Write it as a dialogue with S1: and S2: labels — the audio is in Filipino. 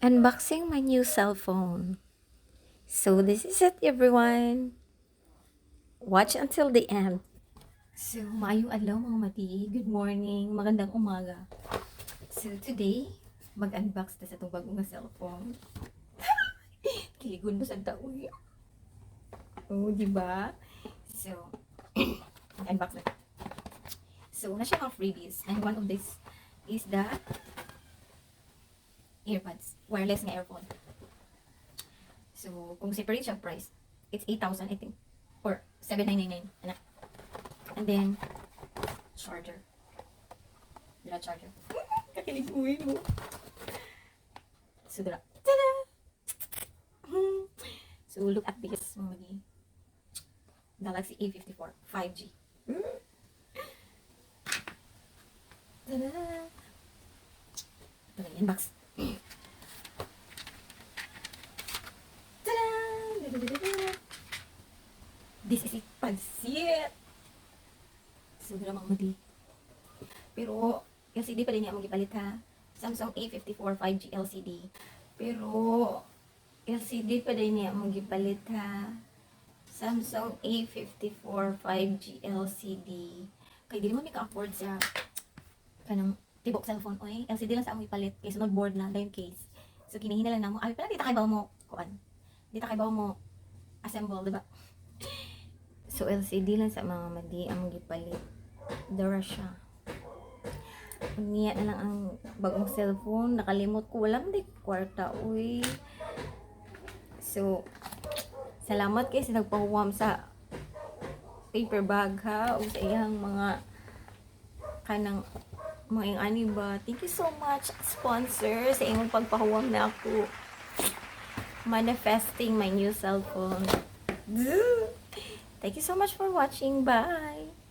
S1: Unboxing my new cell phone. So this is it, everyone. Watch until the end. So, maayong adlaw mga mati. Good morning. Magandang umaga. So today, mag-unbox ta sa itong bagong nga cellphone. Kiligon mo sa taoy. Oh, di ba? So, mag-unbox na. So, na siya mga freebies. And one of this is the earbuds. Wireless nga earphone. So, kung separate siya price, it's 8,000 I think. Or 7,999. Anak. And then, charger. Dila charger. Kakilig uwi mo. So, dila. Tada! So, look at this. Mga Galaxy A54 5G. Tada! Ito na yung box. This is it, pansit. So, dala mga madi. Pero, LCD pa rin niya mong ipalit ha. Samsung A54 5G LCD. Pero, LCD pa rin niya mong ipalit ha. Samsung A54 5G LCD. Kaya di mo may ka-afford sa kanang tibok cellphone. Oy, LCD lang sa among ipalit. Kaya sunod board na, yung case. So, kinahina lang na mo. Ay, pala dito kay bawa mo, kuan. Dito kay bawa mo, assemble, diba? So, LCD lang sa mga madi ang gipalit. Dara siya. Niya na lang ang bagong cellphone. Nakalimot ko. Walang di kwarta. Uy. So, salamat kayo sa nagpahuwam sa paper bag ha. O sa iyang mga kanang mga ani ba. Thank you so much, sponsor, sa iyong pagpahuwam na ako. Manifesting my new cellphone. Thank you so much for watching. Bye!